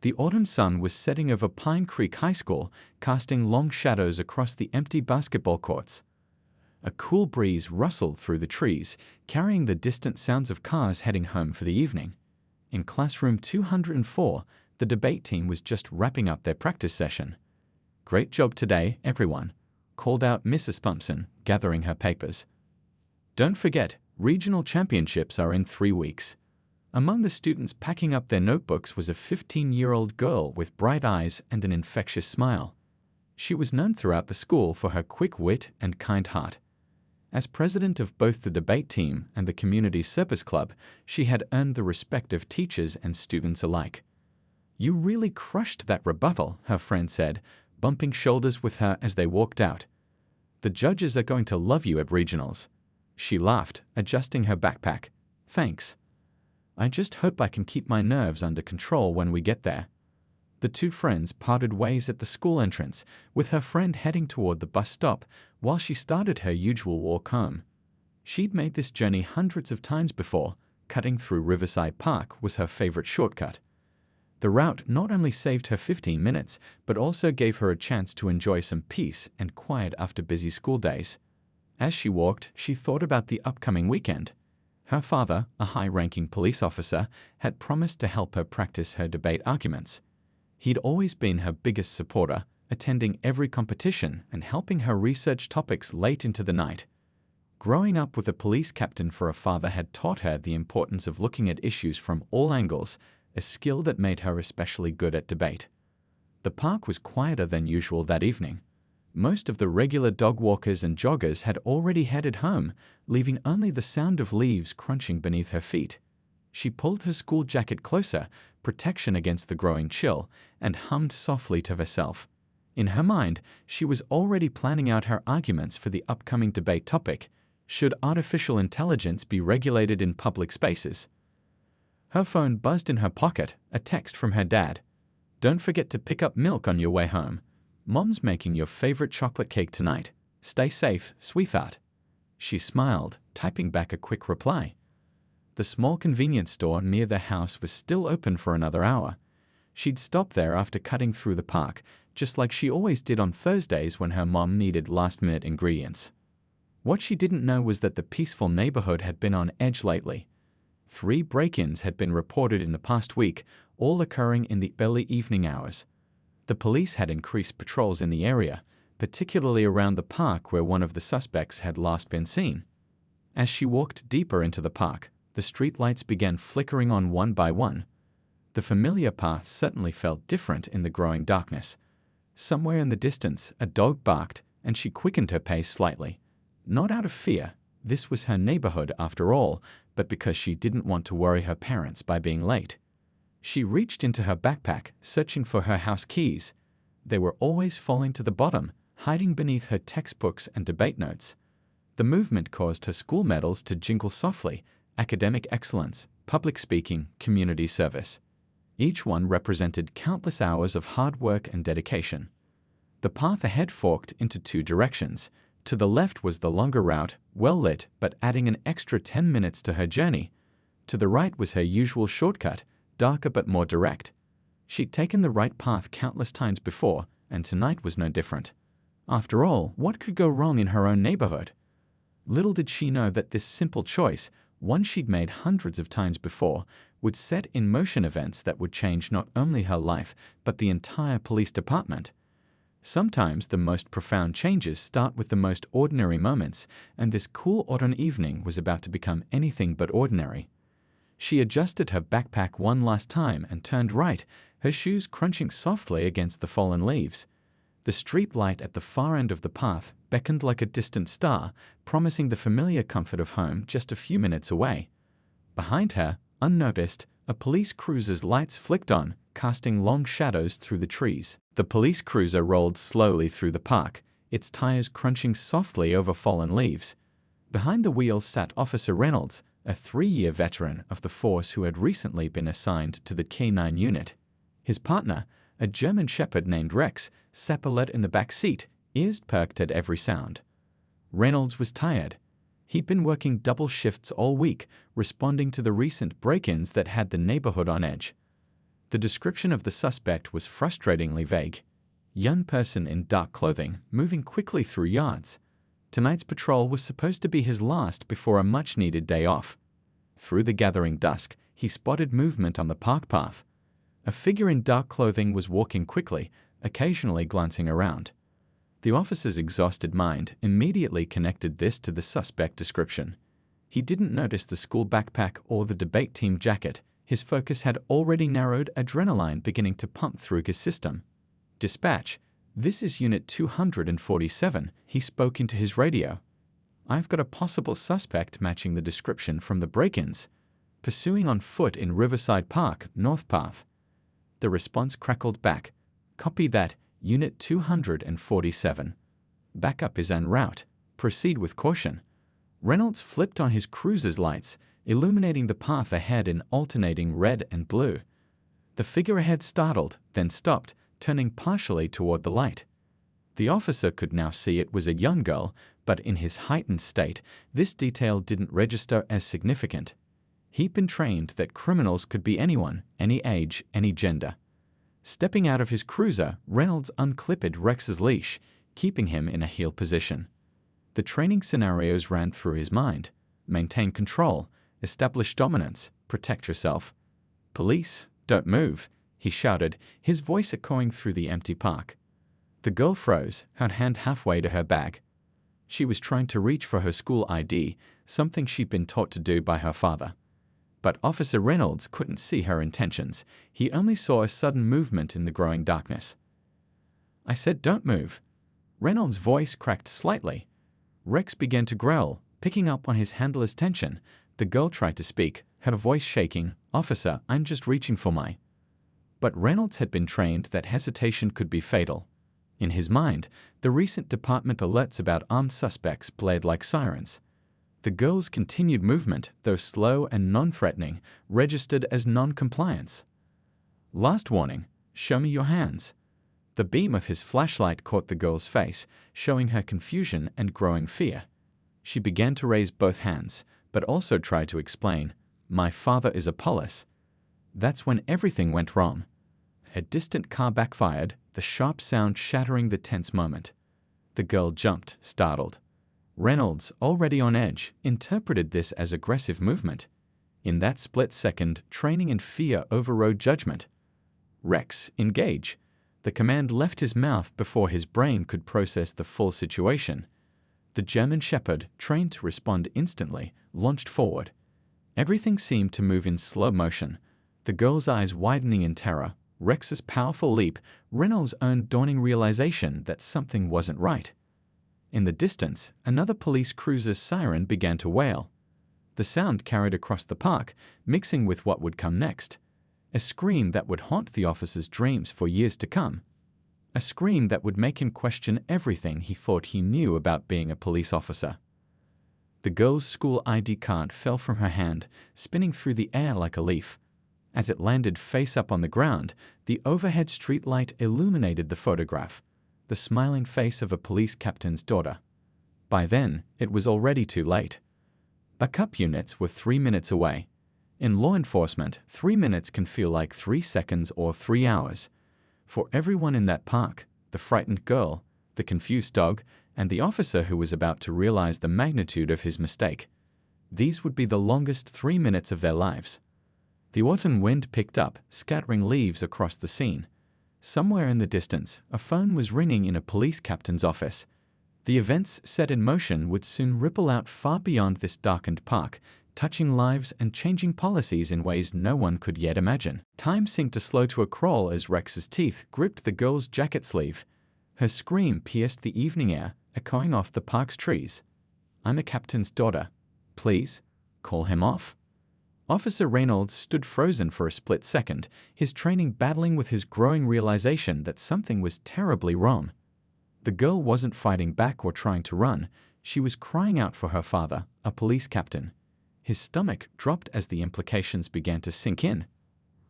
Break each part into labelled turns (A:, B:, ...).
A: The autumn sun was setting over Pine Creek High School, casting long shadows across the empty basketball courts. A cool breeze rustled through the trees, carrying the distant sounds of cars heading home for the evening. In classroom 204, the debate team was just wrapping up their practice session. "Great job today, everyone," called out Mrs. Thompson, gathering her papers. "Don't forget, regional championships are in 3 weeks." Among the students packing up their notebooks was a 15-year-old girl with bright eyes and an infectious smile. She was known throughout the school for her quick wit and kind heart. As president of both the debate team and the community service club, she had earned the respect of teachers and students alike. "You really crushed that rebuttal," her friend said, bumping shoulders with her as they walked out. "The judges are going to love you at regionals." She laughed, adjusting her backpack. "Thanks. I just hope I can keep my nerves under control when we get there." The two friends parted ways at the school entrance, with her friend heading toward the bus stop while she started her usual walk home. She'd made this journey hundreds of times before. Cutting through Riverside Park was her favorite shortcut. The route not only saved her 15 minutes, but also gave her a chance to enjoy some peace and quiet after busy school days. As she walked, she thought about the upcoming weekend. Her father, a high-ranking police officer, had promised to help her practice her debate arguments. He'd always been her biggest supporter, attending every competition and helping her research topics late into the night. Growing up with a police captain for a father had taught her the importance of looking at issues from all angles, a skill that made her especially good at debate. The park was quieter than usual that evening. Most of the regular dog walkers and joggers had already headed home, leaving only the sound of leaves crunching beneath her feet. She pulled her school jacket closer, protection against the growing chill, and hummed softly to herself. In her mind, she was already planning out her arguments for the upcoming debate topic: should artificial intelligence be regulated in public spaces? Her phone buzzed in her pocket, a text from her dad. "Don't forget to pick up milk on your way home. Mom's making your favorite chocolate cake tonight. Stay safe, sweetheart." She smiled, typing back a quick reply. The small convenience store near their house was still open for another hour. She'd stop there after cutting through the park, just like she always did on Thursdays when her mom needed last-minute ingredients. What she didn't know was that the peaceful neighborhood had been on edge lately. 3 break-ins had been reported in the past week, all occurring in the early evening hours. The police had increased patrols in the area, particularly around the park where one of the suspects had last been seen. As she walked deeper into the park, the streetlights began flickering on one by one. The familiar path certainly felt different in the growing darkness. Somewhere in the distance, a dog barked, and she quickened her pace slightly. Not out of fear, this was her neighborhood after all, but because she didn't want to worry her parents by being late. She reached into her backpack, searching for her house keys. They were always falling to the bottom, hiding beneath her textbooks and debate notes. The movement caused her school medals to jingle softly: academic excellence, public speaking, community service. Each one represented countless hours of hard work and dedication. The path ahead forked into 2 directions. To the left was the longer route, well lit, but adding an extra 10 minutes to her journey. To the right was her usual shortcut, darker but more direct. She'd taken the right path countless times before, and tonight was no different. After all, what could go wrong in her own neighborhood? Little did she know that this simple choice, one she'd made hundreds of times before, would set in motion events that would change not only her life, but the entire police department. Sometimes the most profound changes start with the most ordinary moments, and this cool autumn evening was about to become anything but ordinary. She adjusted her backpack one last time and turned right, her shoes crunching softly against the fallen leaves. The street light at the far end of the path beckoned like a distant star, promising the familiar comfort of home just a few minutes away. Behind her, unnoticed, a police cruiser's lights flicked on, casting long shadows through the trees. The police cruiser rolled slowly through the park, its tires crunching softly over fallen leaves. Behind the wheel sat Officer Reynolds, a 3-year veteran of the force who had recently been assigned to the K-9 unit. His partner, a German shepherd named Rex, sat alert in the back seat, ears perked at every sound. Reynolds was tired. He'd been working double shifts all week, responding to the recent break-ins that had the neighborhood on edge. The description of the suspect was frustratingly vague. Young person in dark clothing, moving quickly through yards. Tonight's patrol was supposed to be his last before a much-needed day off. Through the gathering dusk, he spotted movement on the park path. A figure in dark clothing was walking quickly, occasionally glancing around. The officer's exhausted mind immediately connected this to the suspect description. He didn't notice the school backpack or the debate team jacket. His focus had already narrowed, adrenaline beginning to pump through his system. "Dispatch, this is Unit 247, he spoke into his radio. "I've got a possible suspect matching the description from the break-ins. Pursuing on foot in Riverside Park, North Path." The response crackled back. "Copy that, Unit 247. Backup is en route. Proceed with caution." Reynolds flipped on his cruiser's lights, illuminating the path ahead in alternating red and blue. The figure ahead startled, then stopped, turning partially toward the light. The officer could now see it was a young girl, but in his heightened state, this detail didn't register as significant. He'd been trained that criminals could be anyone, any age, any gender. Stepping out of his cruiser, Reynolds unclipped Rex's leash, keeping him in a heel position. The training scenarios ran through his mind. Maintain control, establish dominance, protect yourself. "Police, don't move," he shouted, his voice echoing through the empty park. The girl froze, her hand halfway to her bag. She was trying to reach for her school ID, something she'd been taught to do by her father. But Officer Reynolds couldn't see her intentions. He only saw a sudden movement in the growing darkness. "I said don't move." Reynolds' voice cracked slightly. Rex began to growl, picking up on his handler's tension. The girl tried to speak, her voice shaking. "Officer, I'm just reaching for my—" But Reynolds had been trained that hesitation could be fatal. In his mind, the recent department alerts about armed suspects blared like sirens. The girl's continued movement, though slow and non-threatening, registered as non-compliance. "Last warning, show me your hands." The beam of his flashlight caught the girl's face, showing her confusion and growing fear. She began to raise both hands, but also tried to explain, "My father is a police." That's when everything went wrong. A distant car backfired, the sharp sound shattering the tense moment. The girl jumped, startled. Reynolds, already on edge, interpreted this as aggressive movement. In that split second, training and fear overrode judgment. "Rex, engage." The command left his mouth before his brain could process the full situation. The German Shepherd, trained to respond instantly, launched forward. Everything seemed to move in slow motion, the girl's eyes widening in terror, Rex's powerful leap, Reynolds' own dawning realization that something wasn't right. In the distance, another police cruiser's siren began to wail. The sound carried across the park, mixing with what would come next. A scream that would haunt the officer's dreams for years to come. A scream that would make him question everything he thought he knew about being a police officer. The girl's school ID card fell from her hand, spinning through the air like a leaf. As it landed face up on the ground, the overhead streetlight illuminated the photograph, the smiling face of a police captain's daughter. By then, it was already too late. Backup units were 3 minutes away. In law enforcement, 3 minutes can feel like 3 seconds or 3 hours. For everyone in that park, the frightened girl, the confused dog, and the officer who was about to realize the magnitude of his mistake, these would be the longest 3 minutes of their lives. The autumn wind picked up, scattering leaves across the scene. Somewhere in the distance, a phone was ringing in a police captain's office. The events set in motion would soon ripple out far beyond this darkened park, touching lives and changing policies in ways no one could yet imagine. Time seemed to slow to a crawl as Rex's teeth gripped the girl's jacket sleeve. Her scream pierced the evening air, echoing off the park's trees. "I'm a captain's daughter. Please, call him off." Officer Reynolds stood frozen for a split second, his training battling with his growing realization that something was terribly wrong. The girl wasn't fighting back or trying to run. She was crying out for her father, a police captain. His stomach dropped as the implications began to sink in.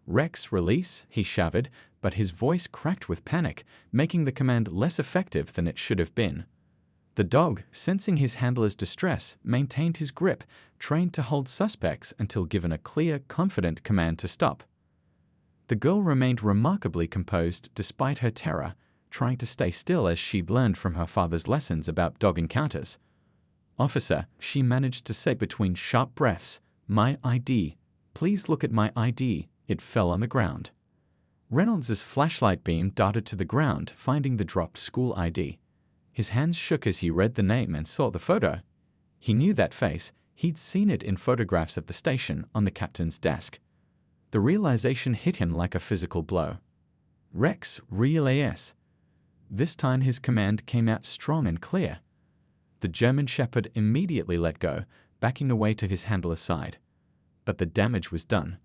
A: "Rex, release," he shouted, but his voice cracked with panic, making the command less effective than it should have been. The dog, sensing his handler's distress, maintained his grip, trained to hold suspects until given a clear, confident command to stop. The girl remained remarkably composed despite her terror, trying to stay still as she'd learned from her father's lessons about dog encounters. "Officer," she managed to say between sharp breaths, "my ID. Please look at my ID." It fell on the ground. Reynolds's flashlight beam darted to the ground, finding the dropped school ID. His hands shook as he read the name and saw the photo. He knew that face. He'd seen it in photographs at the station on the captain's desk. The realization hit him like a physical blow. Rex Real-AS. This time his command came out strong and clear. The German shepherd immediately let go, backing away to his handler's side. But the damage was done.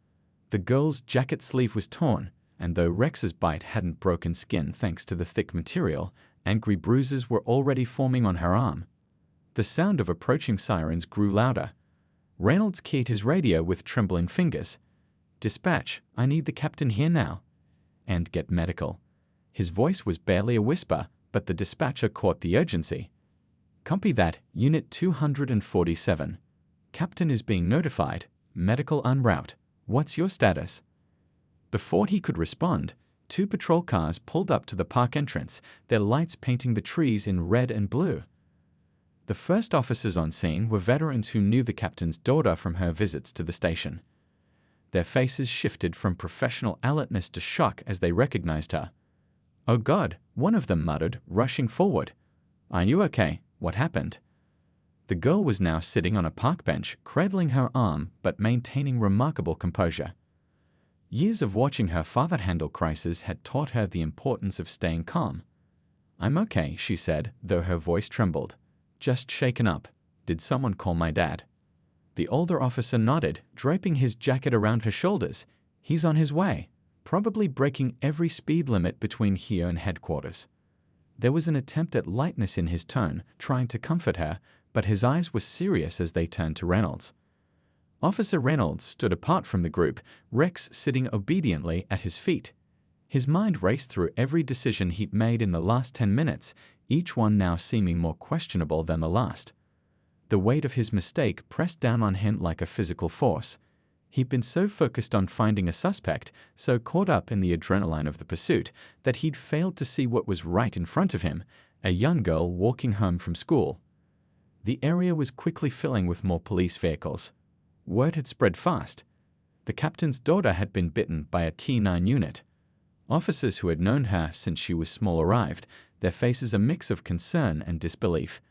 A: The girl's jacket sleeve was torn, and though Rex's bite hadn't broken skin thanks to the thick material, angry bruises were already forming on her arm. The sound of approaching sirens grew louder. Reynolds keyed his radio with trembling fingers. "Dispatch, I need the captain here now." "And get medical." His voice was barely a whisper, but the dispatcher caught the urgency. "Copy that, Unit 247. Captain is being notified. Medical en route. What's your status?" Before he could respond, 2 patrol cars pulled up to the park entrance, their lights painting the trees in red and blue. The first officers on scene were veterans who knew the captain's daughter from her visits to the station. Their faces shifted from professional alertness to shock as they recognized her. "Oh God," one of them muttered, rushing forward. "Are you okay? What happened?" The girl was now sitting on a park bench, cradling her arm but maintaining remarkable composure. Years of watching her father handle crises had taught her the importance of staying calm. "I'm okay," she said, though her voice trembled. "Just shaken up. Did someone call my dad?" The older officer nodded, draping his jacket around her shoulders. "He's on his way, probably breaking every speed limit between here and headquarters." There was an attempt at lightness in his tone, trying to comfort her, but his eyes were serious as they turned to Reynolds. Officer Reynolds stood apart from the group, Rex sitting obediently at his feet. His mind raced through every decision he'd made in the last 10 minutes, each one now seeming more questionable than the last. The weight of his mistake pressed down on him like a physical force. He'd been so focused on finding a suspect, so caught up in the adrenaline of the pursuit, that he'd failed to see what was right in front of him, a young girl walking home from school. The area was quickly filling with more police vehicles. Word had spread fast. The captain's daughter had been bitten by a K-9 unit. Officers who had known her since she was small arrived, their faces a mix of concern and disbelief.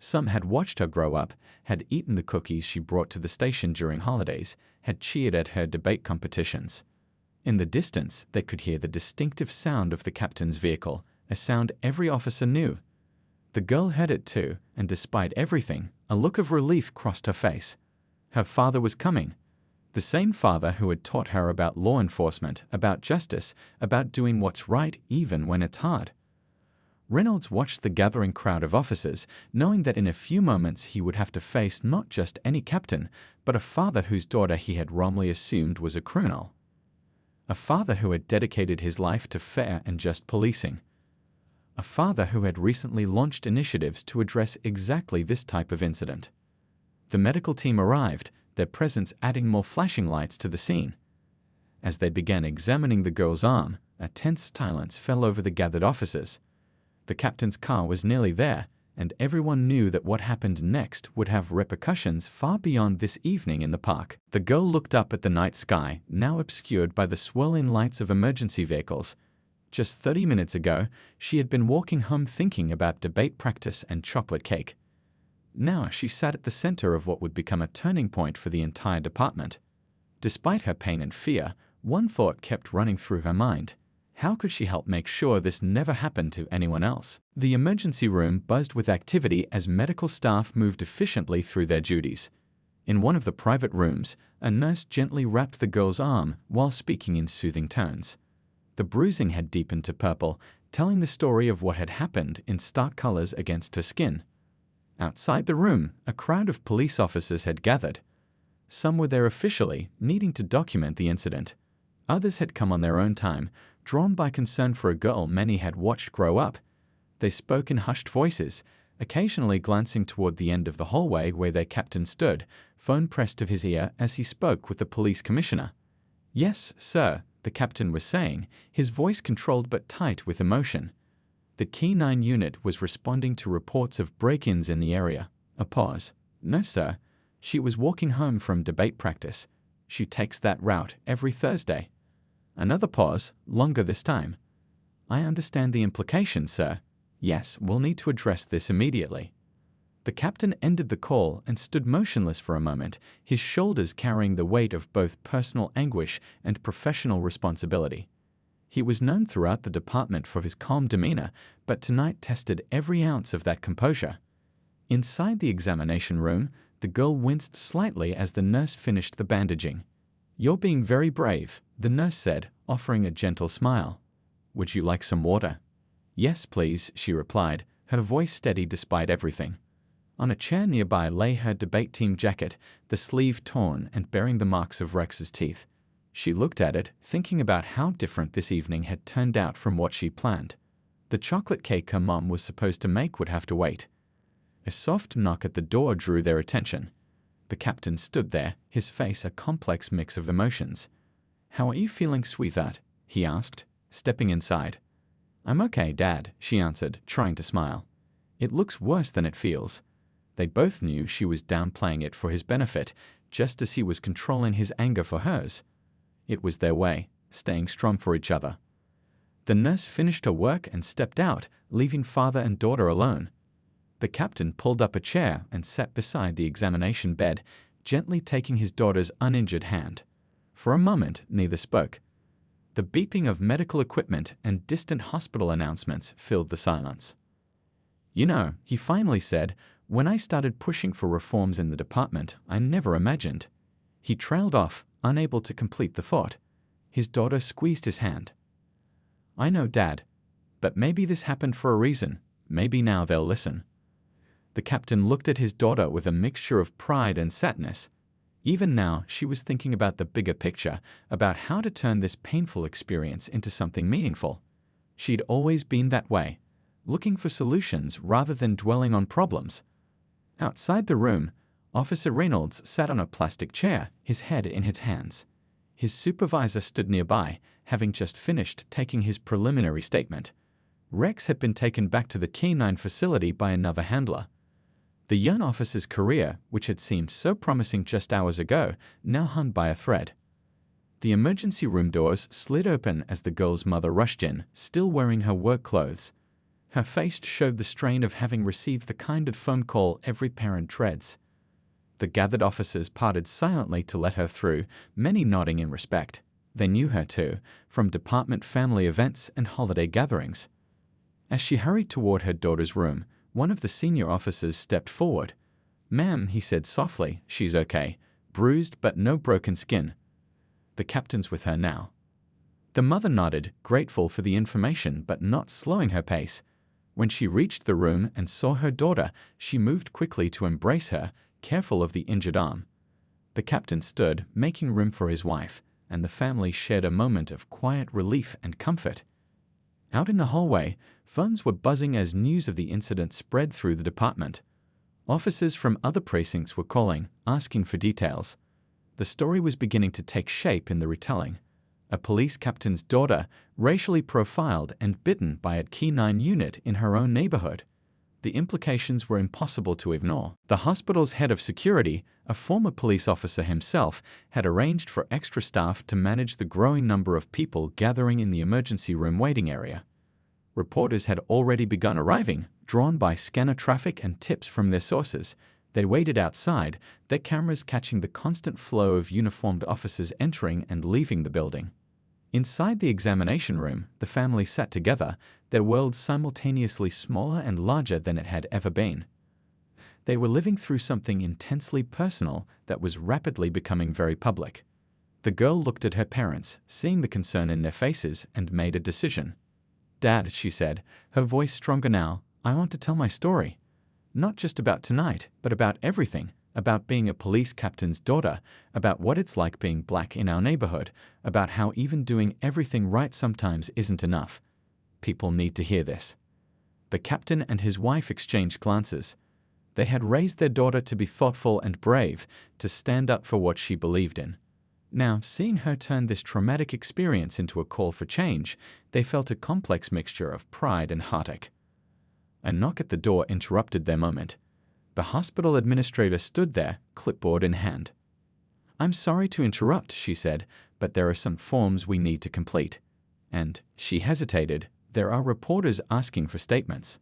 A: Some had watched her grow up, had eaten the cookies she brought to the station during holidays, had cheered at her debate competitions. In the distance, they could hear the distinctive sound of the captain's vehicle, a sound every officer knew. The girl heard it too, and despite everything, a look of relief crossed her face. Her father was coming. The same father who had taught her about law enforcement, about justice, about doing what's right even when it's hard. Reynolds watched the gathering crowd of officers, knowing that in a few moments he would have to face not just any captain, but a father whose daughter he had wrongly assumed was a criminal. A father who had dedicated his life to fair and just policing. A father who had recently launched initiatives to address exactly this type of incident. The medical team arrived, their presence adding more flashing lights to the scene. As they began examining the girl's arm, a tense silence fell over the gathered officers. The captain's car was nearly there, and everyone knew that what happened next would have repercussions far beyond this evening in the park. The girl looked up at the night sky, now obscured by the swirling lights of emergency vehicles. Just 30 minutes ago, she had been walking home thinking about debate practice and chocolate cake. Now she sat at the center of what would become a turning point for the entire department. Despite her pain and fear, one thought kept running through her mind. How could she help make sure this never happened to anyone else? The emergency room buzzed with activity as medical staff moved efficiently through their duties. In one of the private rooms, a nurse gently wrapped the girl's arm while speaking in soothing tones. The bruising had deepened to purple, telling the story of what had happened in stark colors against her skin. Outside the room, a crowd of police officers had gathered. Some were there officially, needing to document the incident. Others had come on their own time, drawn by concern for a girl many had watched grow up. They spoke in hushed voices, occasionally glancing toward the end of the hallway where their captain stood, phone pressed to his ear as he spoke with the police commissioner. "Yes, sir, the captain was saying, his voice controlled but tight with emotion. The Key 9 unit was responding to reports of break-ins in the area. A pause. No, sir. She was walking home from debate practice. She takes that route every Thursday. Another pause, longer this time. I understand the implications, sir. Yes, we'll need to address this immediately. The captain ended the call and stood motionless for a moment, his shoulders carrying the weight of both personal anguish and professional responsibility. He was known throughout the department for his calm demeanor, but tonight tested every ounce of that composure. Inside the examination room, the girl winced slightly as the nurse finished the bandaging. You're being very brave, the nurse said, offering a gentle smile. Would you like some water? Yes, please, she replied, her voice steady despite everything. On a chair nearby lay her debate team jacket, the sleeve torn and bearing the marks of Rex's teeth. She looked at it, thinking about how different this evening had turned out from what she planned. The chocolate cake her mom was supposed to make would have to wait. A soft knock at the door drew their attention. The captain stood there, his face a complex mix of emotions. How are you feeling, sweetheart? He asked, stepping inside. I'm okay, Dad, she answered, trying to smile. It looks worse than it feels. They both knew she was downplaying it for his benefit, just as he was controlling his anger for hers. It was their way, staying strong for each other. The nurse finished her work and stepped out, leaving father and daughter alone. The captain pulled up a chair and sat beside the examination bed, gently taking his daughter's uninjured hand. For a moment, neither spoke. The beeping of medical equipment and distant hospital announcements filled the silence. You know, he finally said, when I started pushing for reforms in the department, I never imagined. He trailed off, unable to complete the thought. His daughter squeezed his hand. I know, Dad, but maybe this happened for a reason. Maybe now they'll listen. The captain looked at his daughter with a mixture of pride and sadness. Even now, she was thinking about the bigger picture, about how to turn this painful experience into something meaningful. She'd always been that way, looking for solutions rather than dwelling on problems. Outside the room, Officer Reynolds sat on a plastic chair, his head in his hands. His supervisor stood nearby, having just finished taking his preliminary statement. Rex had been taken back to the Key 9 facility by another handler. The young officer's career, which had seemed so promising just hours ago, now hung by a thread. The emergency room doors slid open as the girl's mother rushed in, still wearing her work clothes. Her face showed the strain of having received the kind of phone call every parent dreads. The gathered officers parted silently to let her through, many nodding in respect. They knew her too, from department family events and holiday gatherings. As she hurried toward her daughter's room, one of the senior officers stepped forward. Ma'am, he said softly, she's okay, bruised but no broken skin. The captain's with her now. The mother nodded, grateful for the information but not slowing her pace. When she reached the room and saw her daughter, she moved quickly to embrace her, careful of the injured arm. The captain stood, making room for his wife, and the family shared a moment of quiet relief and comfort. Out in the hallway, phones were buzzing as news of the incident spread through the department. Officers from other precincts were calling, asking for details. The story was beginning to take shape in the retelling. A police captain's daughter, racially profiled and bitten by a Key 9 unit in her own neighborhood. The implications were impossible to ignore. The hospital's head of security, a former police officer himself, had arranged for extra staff to manage the growing number of people gathering in the emergency room waiting area. Reporters had already begun arriving, drawn by scanner traffic and tips from their sources. They waited outside, their cameras catching the constant flow of uniformed officers entering and leaving the building. Inside the examination room, the family sat together, their worlds simultaneously smaller and larger than it had ever been. They were living through something intensely personal that was rapidly becoming very public. The girl looked at her parents, seeing the concern in their faces, and made a decision. Dad, she said, her voice stronger now, I want to tell my story. Not just about tonight, but about everything. About being a police captain's daughter, about what it's like being black in our neighborhood, about how even doing everything right sometimes isn't enough. People need to hear this. The captain and his wife exchanged glances. They had raised their daughter to be thoughtful and brave, to stand up for what she believed in. Now, seeing her turn this traumatic experience into a call for change, they felt a complex mixture of pride and heartache. A knock at the door interrupted their moment. The hospital administrator stood there, clipboard in hand. "I'm sorry to interrupt," she said, "but there are some forms we need to complete." And she hesitated. "There are reporters asking for statements."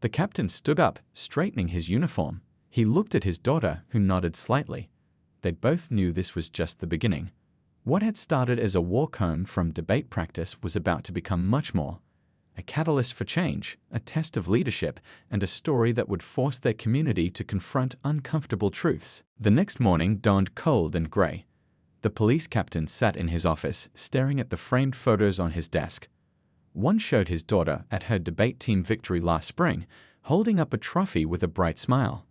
A: The captain stood up, straightening his uniform. He looked at his daughter, who nodded slightly. They both knew this was just the beginning. What had started as a walk home from debate practice was about to become much more. A catalyst for change, a test of leadership, and a story that would force their community to confront uncomfortable truths. The next morning dawned cold and gray. The police captain sat in his office, staring at the framed photos on his desk. One showed his daughter at her debate team victory last spring, holding up a trophy with a bright smile.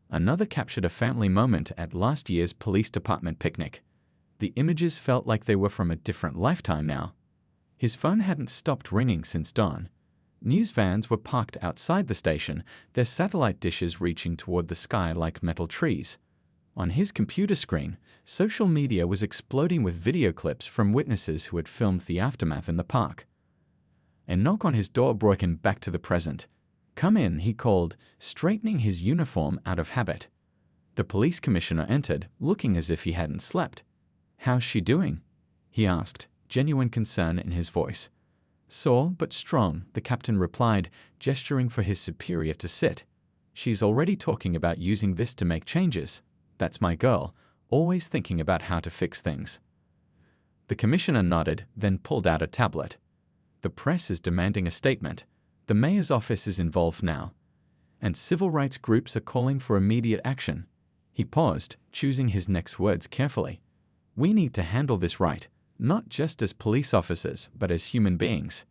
A: Another captured a family moment at last year's police department picnic. The images felt like they were from a different lifetime now. His phone hadn't stopped ringing since dawn. News vans were parked outside the station, their satellite dishes reaching toward the sky like metal trees. On his computer screen, social media was exploding with video clips from witnesses who had filmed the aftermath in the park. A knock on his door brought him back to the present. "Come in," he called, straightening his uniform out of habit. The police commissioner entered, looking as if he hadn't slept. "How's she doing?" he asked, genuine concern in his voice. "Sore but strong," the captain replied, gesturing for his superior to sit. "She's already talking about using this to make changes. That's my girl, always thinking about how to fix things." The commissioner nodded, then pulled out a tablet. "The press is demanding a statement. The mayor's office is involved now. And civil rights groups are calling for immediate action." He paused, choosing his next words carefully. "We need to handle this right, not just as police officers, but as human beings."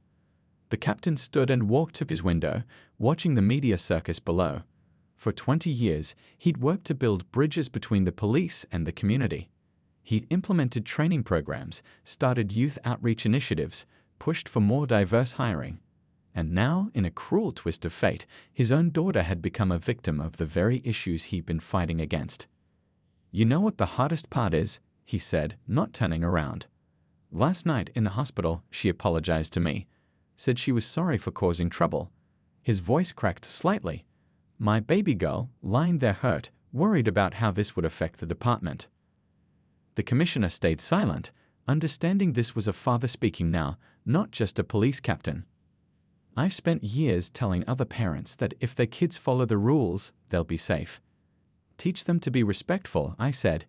A: The captain stood and walked to his window, watching the media circus below. For 20 years, he'd worked to build bridges between the police and the community. He'd implemented training programs, started youth outreach initiatives, pushed for more diverse hiring. And now, in a cruel twist of fate, his own daughter had become a victim of the very issues he'd been fighting against. "You know what the hardest part is?" he said, not turning around. "Last night in the hospital, she apologized to me, said she was sorry for causing trouble." His voice cracked slightly. "My baby girl, lying there hurt, worried about how this would affect the department." The commissioner stayed silent, understanding this was a father speaking now, not just a police captain. "I've spent years telling other parents that if their kids follow the rules, they'll be safe. Teach them to be respectful," I said.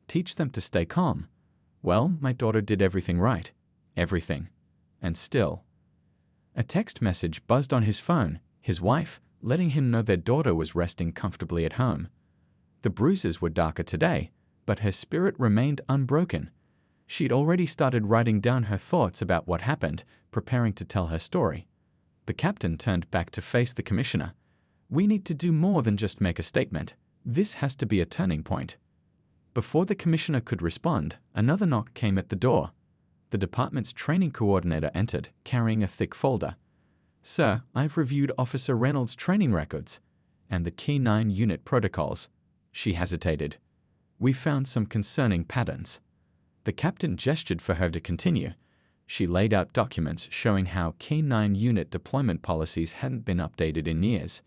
A: "Teach them to stay calm." Well, my daughter did everything right. Everything. And still. A text message buzzed on his phone, his wife, letting him know their daughter was resting comfortably at home. The bruises were darker today, but her spirit remained unbroken. She'd already started writing down her thoughts about what happened, preparing to tell her story. The captain turned back to face the commissioner. "We need to do more than just make a statement. This has to be a turning point." Before the commissioner could respond, another knock came at the door. The department's training coordinator entered, carrying a thick folder. "Sir, I've reviewed Officer Reynolds' training records and the Key 9 unit protocols." She hesitated. "We found some concerning patterns." The captain gestured for her to continue. She laid out documents showing how Key 9 unit deployment policies hadn't been updated in years.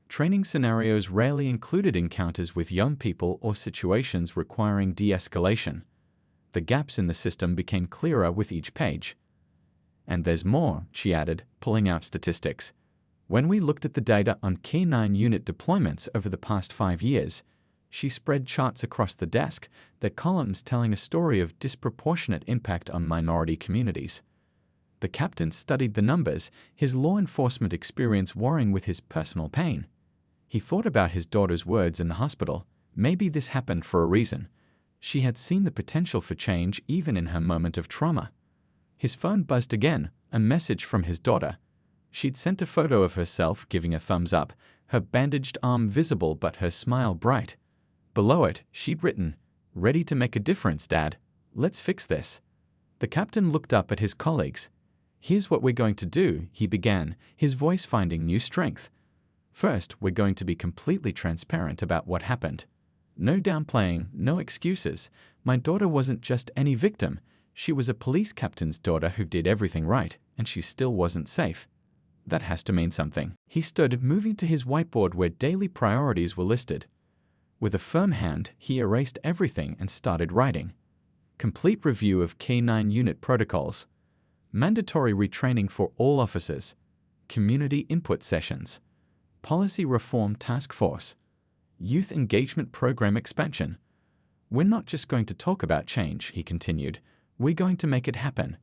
A: Training scenarios rarely included encounters with young people or situations requiring de-escalation. The gaps in the system became clearer with each page. "And there's more," she added, pulling out statistics. "When we looked at the data on Key 9 unit deployments over the past 5 years, she spread charts across the desk, their columns telling a story of disproportionate impact on minority communities." The captain studied the numbers, his law enforcement experience warring with his personal pain. He thought about his daughter's words in the hospital. Maybe this happened for a reason. She had seen the potential for change even in her moment of trauma. His phone buzzed again, a message from his daughter. She'd sent a photo of herself giving a thumbs up, her bandaged arm visible but her smile bright. Below it, she'd written, "Ready to make a difference, Dad. Let's fix this." The captain looked up at his colleagues. "Here's what we're going to do," he began, his voice finding new strength. "First, we're going to be completely transparent about what happened. No downplaying, no excuses. My daughter wasn't just any victim. She was a police captain's daughter who did everything right, and she still wasn't safe. That has to mean something. He stood, moving to his whiteboard where daily priorities were listed. With a firm hand, he erased everything and started writing. Complete review of K-9 unit protocols. Mandatory retraining for all officers. Community input sessions. Policy reform task force. Youth engagement program expansion. We're not just going to talk about change, he continued. We're going to make it happen.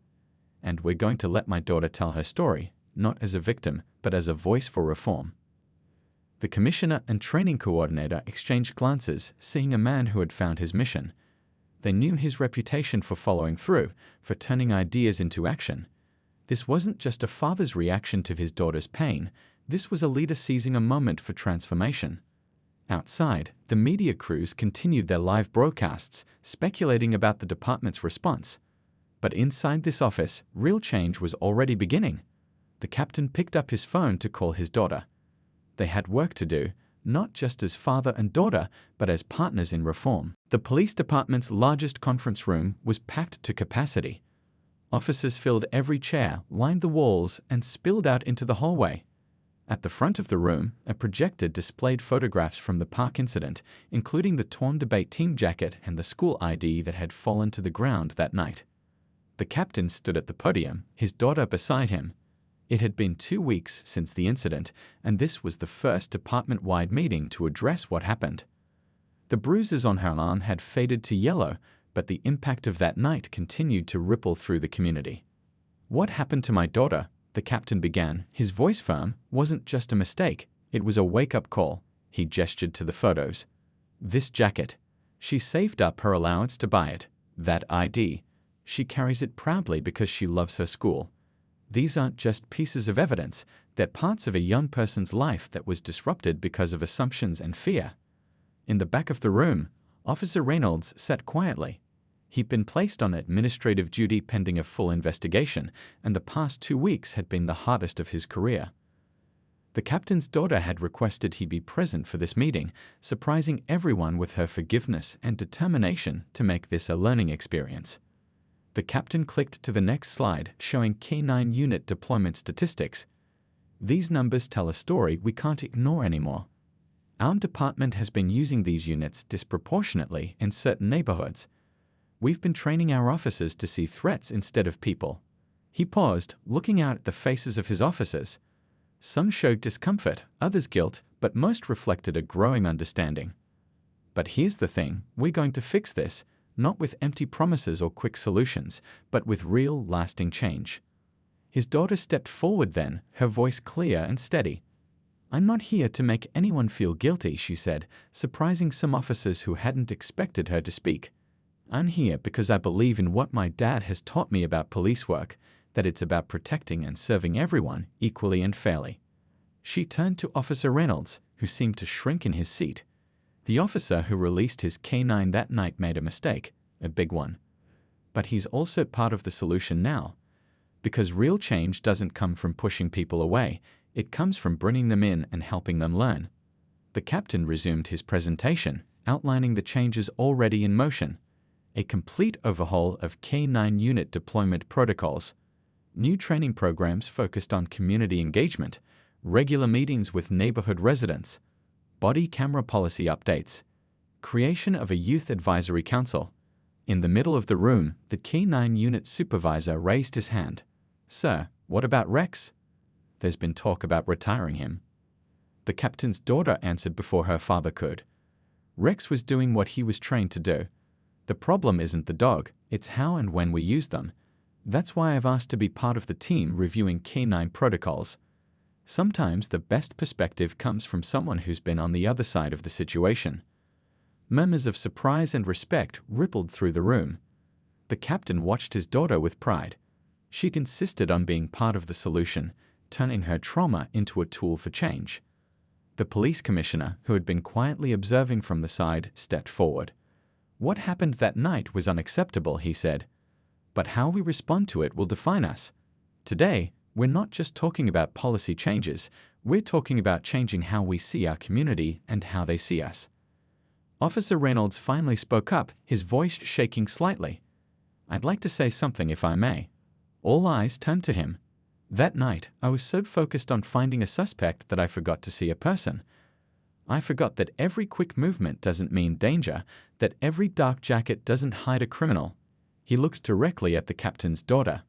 A: And we're going to let my daughter tell her story, not as a victim, but as a voice for reform. The commissioner and training coordinator exchanged glances, seeing a man who had found his mission. They knew his reputation for following through, for turning ideas into action. This wasn't just a father's reaction to his daughter's pain. This was a leader seizing a moment for transformation. Outside, the media crews continued their live broadcasts, speculating about the department's response. But inside this office, real change was already beginning. The captain picked up his phone to call his daughter. They had work to do, not just as father and daughter, but as partners in reform. The police department's largest conference room was packed to capacity. Officers filled every chair, lined the walls, and spilled out into the hallway. At the front of the room, a projector displayed photographs from the park incident, including the torn debate team jacket and the school ID that had fallen to the ground that night. The captain stood at the podium, his daughter beside him. It had been 2 weeks since the incident, and this was the first department-wide meeting to address what happened. The bruises on her arm had faded to yellow, but the impact of that night continued to ripple through the community. What happened to my daughter? The captain began, his voice firm. Wasn't just a mistake, it was a wake-up call. He gestured to the photos. This jacket. She saved up her allowance to buy it. That ID. She carries it proudly because she loves her school. These aren't just pieces of evidence, they're parts of a young person's life that was disrupted because of assumptions and fear. In the back of the room, Officer Reynolds sat quietly. He'd been placed on administrative duty pending a full investigation, and the past 2 weeks had been the hardest of his career. The captain's daughter had requested he be present for this meeting, surprising everyone with her forgiveness and determination to make this a learning experience. The captain clicked to the next slide, showing K-9 unit deployment statistics. These numbers tell a story we can't ignore anymore. Our department has been using these units disproportionately in certain neighborhoods. We've been training our officers to see threats instead of people. He paused, looking out at the faces of his officers. Some showed discomfort, others guilt, but most reflected a growing understanding. But here's the thing, we're going to fix this. Not with empty promises or quick solutions, but with real, lasting change. His daughter stepped forward then, her voice clear and steady. I'm not here to make anyone feel guilty, she said, surprising some officers who hadn't expected her to speak. I'm here because I believe in what my dad has taught me about police work, that it's about protecting and serving everyone equally and fairly. She turned to Officer Reynolds, who seemed to shrink in his seat. The officer who released his K-9 that night made a mistake, a big one. But he's also part of the solution now. Because real change doesn't come from pushing people away, it comes from bringing them in and helping them learn. The captain resumed his presentation, outlining the changes already in motion. A complete overhaul of K-9 unit deployment protocols. New training programs focused on community engagement, regular meetings with neighborhood residents, body camera policy updates, creation of a youth advisory council. In the middle of the room, the K-9 unit supervisor raised his hand. Sir, what about Rex? There's been talk about retiring him. The captain's daughter answered before her father could. Rex was doing what he was trained to do. The problem isn't the dog, it's how and when we use them. That's why I've asked to be part of the team reviewing K-9 protocols. Sometimes the best perspective comes from someone who's been on the other side of the situation. Murmurs of surprise and respect rippled through the room. The captain watched his daughter with pride. She'd insisted on being part of the solution, turning her trauma into a tool for change. The police commissioner, who had been quietly observing from the side, stepped forward. What happened that night was unacceptable, he said. But how we respond to it will define us. Today, we're not just talking about policy changes, we're talking about changing how we see our community and how they see us. Officer Reynolds finally spoke up, his voice shaking slightly. "I'd like to say something if I may." All eyes turned to him. "That night, I was so focused on finding a suspect that I forgot to see a person. I forgot that every quick movement doesn't mean danger, that every dark jacket doesn't hide a criminal." He looked directly at the captain's daughter.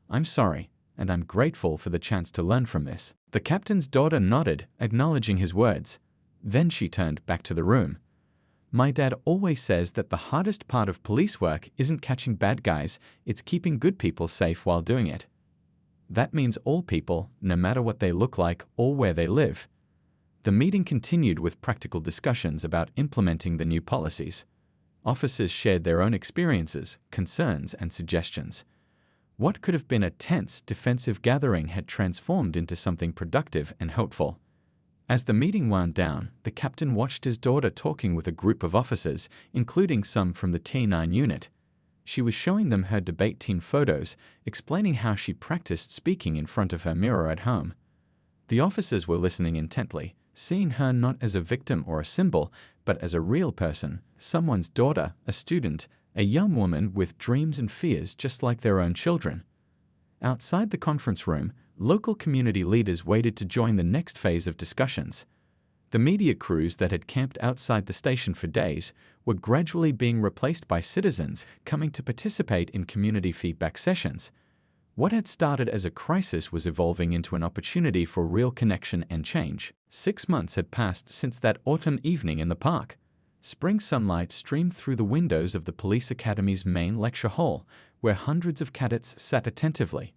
A: "I'm sorry, and I'm grateful for the chance to learn from this." The captain's daughter nodded, acknowledging his words. Then she turned back to the room. "My dad always says that the hardest part of police work isn't catching bad guys, it's keeping good people safe while doing it. That means all people, no matter what they look like or where they live." The meeting continued with practical discussions about implementing the new policies. Officers shared their own experiences, concerns, and suggestions. What could have been a tense, defensive gathering had transformed into something productive and hopeful. As the meeting wound down, the captain watched his daughter talking with a group of officers, including some from the K9 unit. She was showing them her debate team photos, explaining how she practiced speaking in front of her mirror at home. The officers were listening intently, seeing her not as a victim or a symbol, but as a real person, someone's daughter, a student, a young woman with dreams and fears just like their own children. Outside the conference room, local community leaders waited to join the next phase of discussions. The media crews that had camped outside the station for days were gradually being replaced by citizens coming to participate in community feedback sessions. What had started as a crisis was evolving into an opportunity for real connection and change. 6 months had passed since that autumn evening in the park. Spring sunlight streamed through the windows of the police academy's main lecture hall, where hundreds of cadets sat attentively.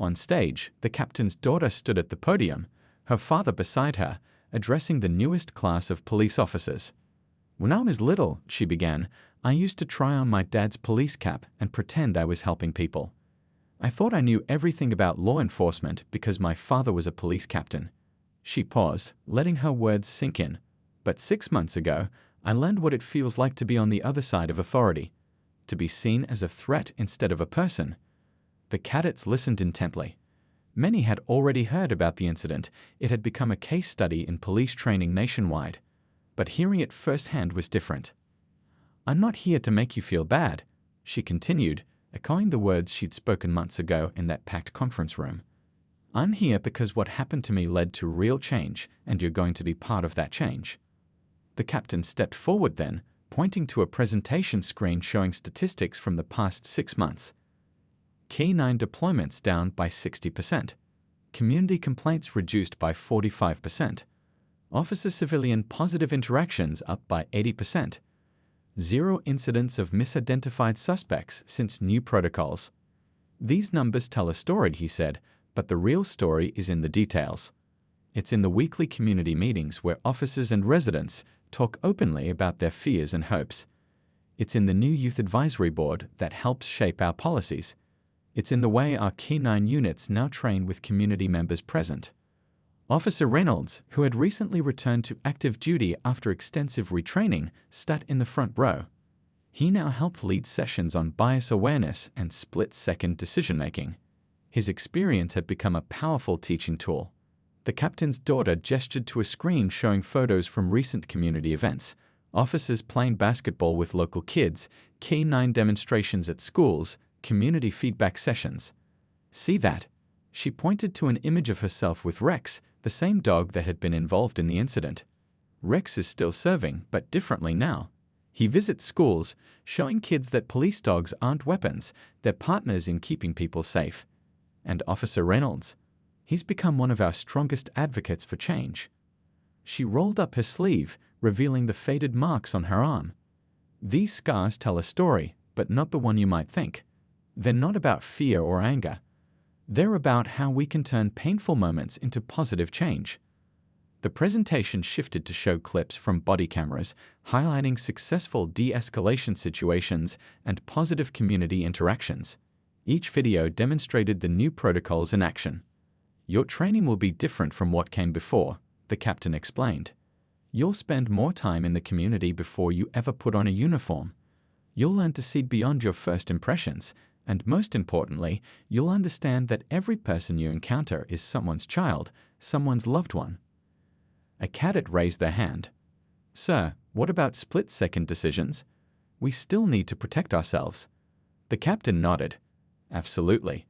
A: On stage, the captain's daughter stood at the podium, her father beside her, addressing the newest class of police officers. "When I was little," she began, "I used to try on my dad's police cap and pretend I was helping people. I thought I knew everything about law enforcement because my father was a police captain." She paused, letting her words sink in. "But 6 months ago, I learned what it feels like to be on the other side of authority, to be seen as a threat instead of a person." The cadets listened intently. Many had already heard about the incident. It had become a case study in police training nationwide. But hearing it firsthand was different. "I'm not here to make you feel bad," she continued, echoing the words she'd spoken months ago in that packed conference room. "I'm here because what happened to me led to real change, and you're going to be part of that change." The captain stepped forward then, pointing to a presentation screen showing statistics from the past 6 months. K9 deployments down by 60%. Community complaints reduced by 45%. Officer-civilian positive interactions up by 80%. 0 incidents of misidentified suspects since new protocols. "These numbers tell a story," he said, "but the real story is in the details. It's in the weekly community meetings where officers and residents talk openly about their fears and hopes. It's in the new Youth Advisory Board that helps shape our policies. It's in the way our K9 units now train with community members present." Officer Reynolds, who had recently returned to active duty after extensive retraining, sat in the front row. He now helped lead sessions on bias awareness and split-second decision-making. His experience had become a powerful teaching tool. The captain's daughter gestured to a screen showing photos from recent community events, officers playing basketball with local kids, K9 demonstrations at schools, community feedback sessions. "See that?" She pointed to an image of herself with Rex, the same dog that had been involved in the incident. "Rex is still serving, but differently now. He visits schools, showing kids that police dogs aren't weapons, they're partners in keeping people safe. And Officer Reynolds, he's become one of our strongest advocates for change." She rolled up her sleeve, revealing the faded marks on her arm. "These scars tell a story, but not the one you might think. They're not about fear or anger. They're about how we can turn painful moments into positive change." The presentation shifted to show clips from body cameras, highlighting successful de-escalation situations and positive community interactions. Each video demonstrated the new protocols in action. "Your training will be different from what came before," the captain explained. "You'll spend more time in the community before you ever put on a uniform. You'll learn to see beyond your first impressions, and most importantly, you'll understand that every person you encounter is someone's child, someone's loved one." A cadet raised their hand. "Sir, what about split-second decisions? We still need to protect ourselves." The captain nodded. "Absolutely.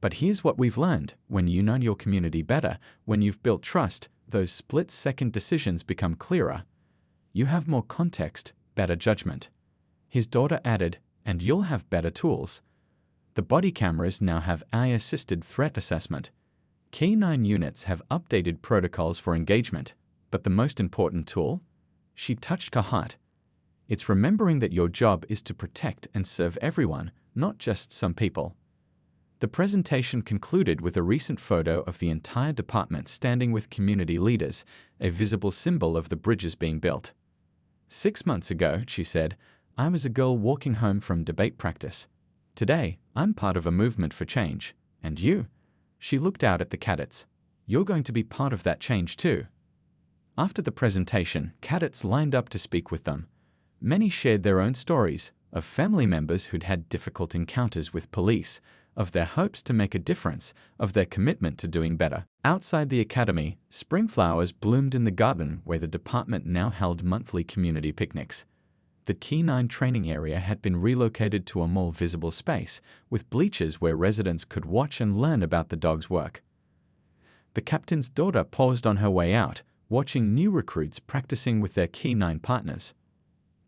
A: But here's what we've learned. When you know your community better, when you've built trust, those split-second decisions become clearer. You have more context, better judgment." His daughter added, "And you'll have better tools. The body cameras now have AI-assisted threat assessment. K9 units have updated protocols for engagement. But the most important tool?" She touched her heart. "It's remembering that your job is to protect and serve everyone, not just some people." The presentation concluded with a recent photo of the entire department standing with community leaders, a visible symbol of the bridges being built. "6 months ago," she said, "I was a girl walking home from debate practice. Today, I'm part of a movement for change. And you?" She looked out at the cadets. "You're going to be part of that change too." After the presentation, cadets lined up to speak with them. Many shared their own stories of family members who'd had difficult encounters with police, of their hopes to make a difference, of their commitment to doing better. Outside the academy, spring flowers bloomed in the garden where the department now held monthly community picnics. The K9 training area had been relocated to a more visible space, with bleachers where residents could watch and learn about the dog's work. The captain's daughter paused on her way out, watching new recruits practicing with their K9 partners.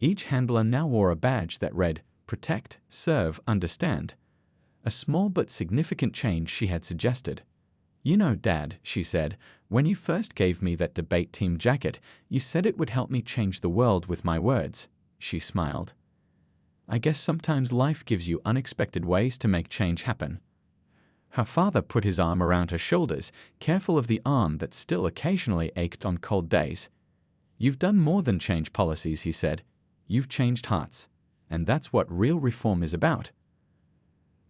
A: Each handler now wore a badge that read, "Protect, Serve, Understand." A small but significant change she had suggested. "You know, Dad," she said, "when you first gave me that debate team jacket, you said it would help me change the world with my words." She smiled. "I guess sometimes life gives you unexpected ways to make change happen." Her father put his arm around her shoulders, careful of the arm that still occasionally ached on cold days. "You've done more than change policies," he said. "You've changed hearts. And that's what real reform is about."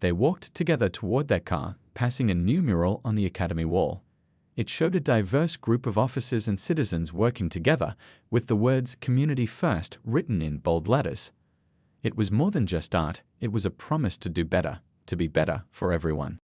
A: They walked together toward their car, passing a new mural on the academy wall. It showed a diverse group of officers and citizens working together, with the words "Community First" written in bold letters. It was more than just art, it was a promise to do better, to be better for everyone.